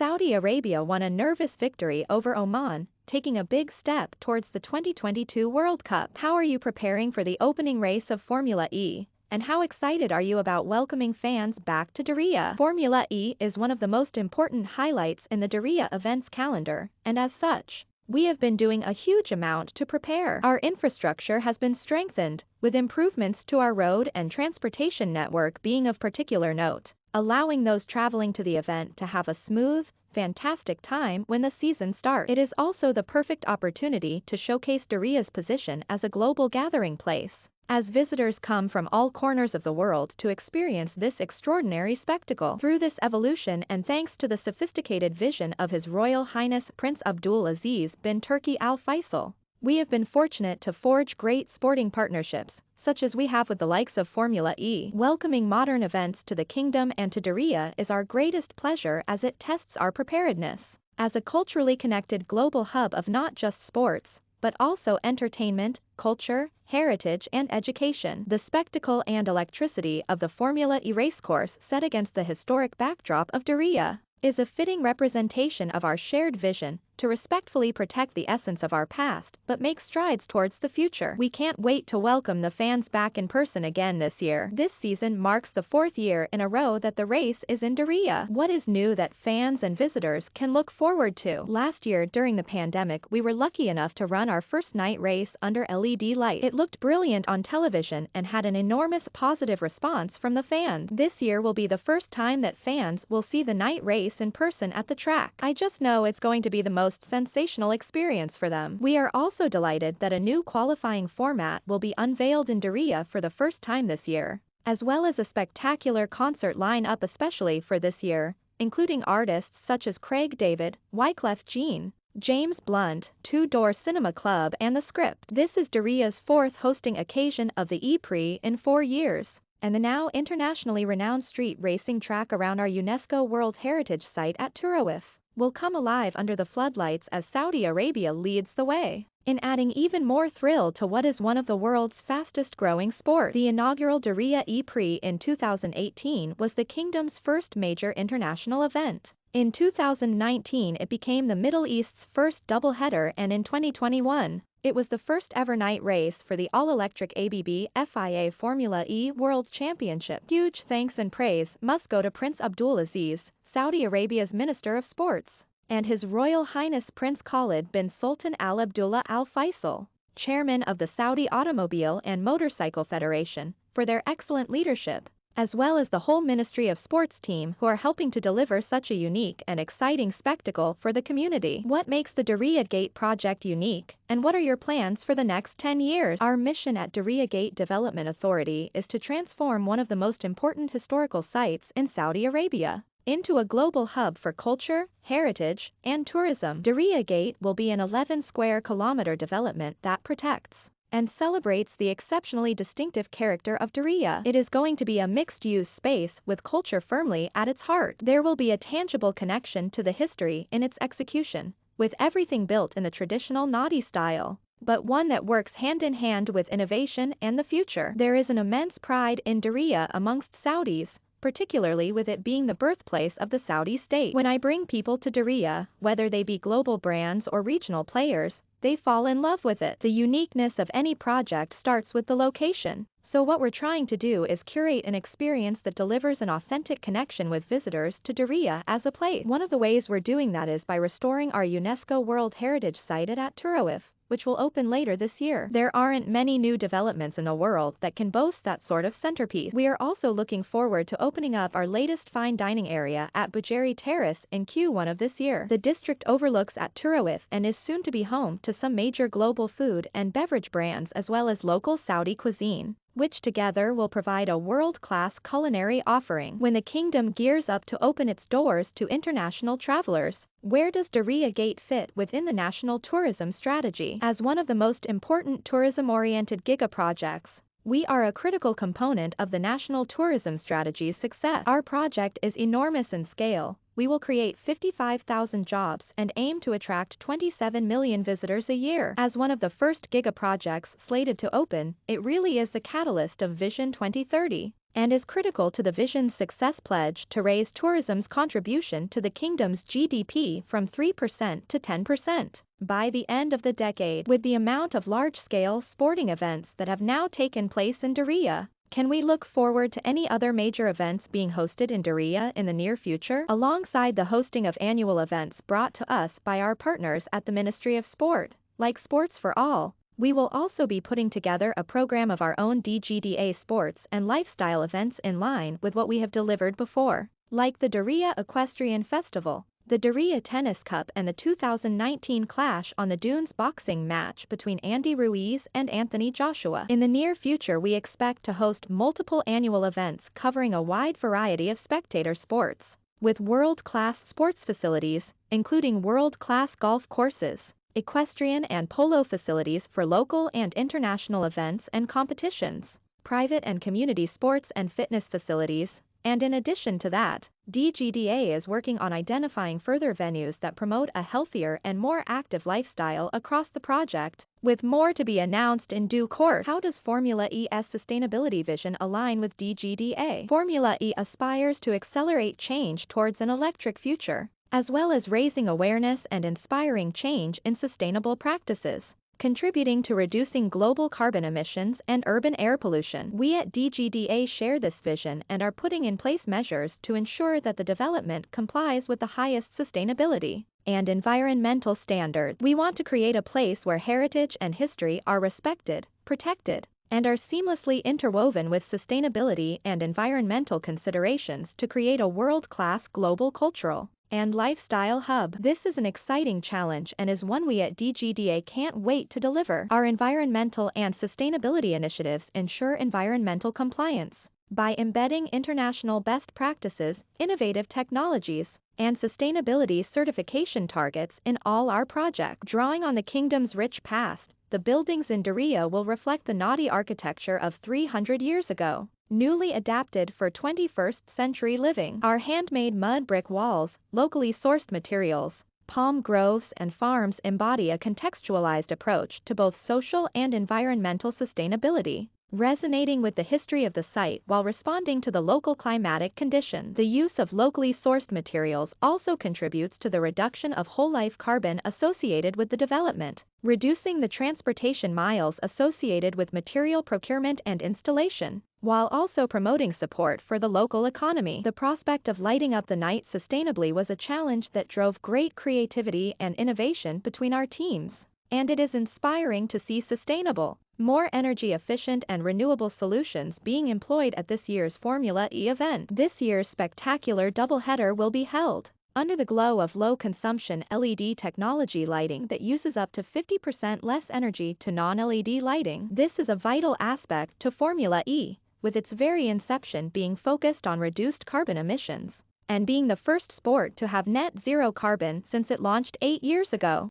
Saudi Arabia won a nervous victory over Oman, taking a big step towards the 2022 World Cup. How are you preparing for the opening race of Formula E? And how excited are you about welcoming fans back to Diriyah? Formula E is one of the most important highlights in the Diriyah events calendar, and as such, we have been doing a huge amount to prepare. Our infrastructure has been strengthened, with improvements to our road and transportation network being of particular note, allowing those traveling to the event to have a smooth, fantastic time when the season starts. It is also the perfect opportunity to showcase Diriyah's position as a global gathering place, as visitors come from all corners of the world to experience this extraordinary spectacle. Through this evolution and thanks to the sophisticated vision of His Royal Highness Prince Abdul Aziz bin Turki Al Faisal, we have been fortunate to forge great sporting partnerships, such as we have with the likes of Formula E. Welcoming modern events to the kingdom and to Diriyah is our greatest pleasure as it tests our preparedness as a culturally connected global hub of not just sports, but also entertainment, culture, heritage and education. The spectacle and electricity of the Formula E racecourse set against the historic backdrop of Diriyah is a fitting representation of our shared vision to respectfully protect the essence of our past but make strides towards the future. We can't wait to welcome the fans back in person again this year. This season marks the 4th year in a row that the race is in Diriyah. What is new that fans and visitors can look forward to? Last year during the pandemic we were lucky enough to run our first night race under LED light. It looked brilliant on television and had an enormous positive response from the fans. This year will be the first time that fans will see the night race in person at the track. I just know it's going to be the most sensational experience for them. We are also delighted that a new qualifying format will be unveiled in Diriyah for the first time this year, as well as a spectacular concert lineup especially for this year, including artists such as Craig David, Wyclef Jean, James Blunt, Two Door Cinema Club and The Script. This is Diriyah's 4th hosting occasion of the E-Prix in 4 years, and the now internationally renowned street racing track around our UNESCO World Heritage site At-Turaif will come alive under the floodlights as Saudi Arabia leads the way in adding even more thrill to what is one of the world's fastest growing sports. The inaugural Diriyah E-Prix in 2018 was the kingdom's first major international event. In 2019 it became the Middle East's first double-header, and in 2021, it was the first ever night race for the all-electric ABB FIA Formula E World Championship. Huge thanks and praise must go to Prince Abdul Aziz, Saudi Arabia's Minister of Sports, and His Royal Highness Prince Khalid bin Sultan Al Abdullah Al Faisal, Chairman of the Saudi Automobile and Motorcycle Federation, for their excellent leadership, as well as the whole Ministry of Sports team who are helping to deliver such a unique and exciting spectacle for the community. What makes the Diriyah Gate project unique, and what are your plans for the next 10 years? Our mission at Diriyah Gate Development Authority is to transform one of the most important historical sites in Saudi Arabia into a global hub for culture, heritage, and tourism. Diriyah Gate will be an 11 square kilometer development that protects and celebrates the exceptionally distinctive character of Diriyah. It is going to be a mixed-use space with culture firmly at its heart. There will be a tangible connection to the history in its execution, with everything built in the traditional Nadi style, but one that works hand in hand with innovation and the future. There is an immense pride in Diriyah amongst Saudis, particularly with it being the birthplace of the Saudi state. When I bring people to Diriyah, whether they be global brands or regional players, they fall in love with it. The uniqueness of any project starts with the location. So what we're trying to do is curate an experience that delivers an authentic connection with visitors to Diriyah as a place. One of the ways we're doing that is by restoring our UNESCO World Heritage site at At-Turaif, which will open later this year. There aren't many new developments in the world that can boast that sort of centerpiece. We are also looking forward to opening up our latest fine dining area at Bujairi Terrace in Q1 of this year. The district overlooks At-Turaif and is soon to be home to some major global food and beverage brands as well as local Saudi cuisine, which together will provide a world-class culinary offering. When the kingdom gears up to open its doors to international travelers, where does Diriyah Gate fit within the national tourism strategy? As one of the most important tourism-oriented giga-projects, we are a critical component of the national tourism strategy's success. Our project is enormous in scale. We will create 55,000 jobs and aim to attract 27 million visitors a year. As one of the first giga projects slated to open, it really is the catalyst of Vision 2030. and is critical to the vision's success pledge to raise tourism's contribution to the kingdom's GDP from 3% to 10% by the end of the decade. With the amount of large-scale sporting events that have now taken place in Diriyah, can we look forward to any other major events being hosted in Diriyah in the near future? Alongside the hosting of annual events brought to us by our partners at the Ministry of Sport, like Sports for All, we will also be putting together a program of our own DGDA sports and lifestyle events in line with what we have delivered before, like the Diriyah Equestrian Festival, the Diriyah Tennis Cup and the 2019 Clash on the Dunes boxing match between Andy Ruiz and Anthony Joshua. In the near future, we expect to host multiple annual events covering a wide variety of spectator sports, with world-class sports facilities, including world-class golf courses, equestrian and polo facilities for local and international events and competitions, private and community sports and fitness facilities, and in addition to that, DGDA is working on identifying further venues that promote a healthier and more active lifestyle across the project, with more to be announced in due course. How does Formula E's sustainability vision align with DGDA? Formula E aspires to accelerate change towards an electric future, as well as raising awareness and inspiring change in sustainable practices, contributing to reducing global carbon emissions and urban air pollution. We at DGDA share this vision and are putting in place measures to ensure that the development complies with the highest sustainability and environmental standards. We want to create a place where heritage and history are respected, protected, and are seamlessly interwoven with sustainability and environmental considerations to create a world-class global cultural and lifestyle hub. This is an exciting challenge and is one we at DGDA can't wait to deliver. Our environmental and sustainability initiatives ensure environmental compliance by embedding international best practices, innovative technologies, and sustainability certification targets in all our projects. Drawing on the kingdom's rich past, the buildings in Diriyah will reflect the Nadi architecture of 300 years ago, newly adapted for 21st century living. Our handmade mud brick walls, locally sourced materials, palm groves and farms embody a contextualized approach to both social and environmental sustainability, resonating with the history of the site while responding to the local climatic conditions. The use of locally sourced materials also contributes to the reduction of whole-life carbon associated with the development, reducing the transportation miles associated with material procurement and installation, while also promoting support for the local economy. The prospect of lighting up the night sustainably was a challenge that drove great creativity and innovation between our teams, and it is inspiring to see sustainable, more energy-efficient and renewable solutions being employed at this year's Formula E event. This year's spectacular doubleheader will be held under the glow of low-consumption LED technology lighting that uses up to 50% less energy to non-LED lighting. This is a vital aspect to Formula E, with its very inception being focused on reduced carbon emissions, and being the first sport to have net zero carbon since it launched 8 years ago.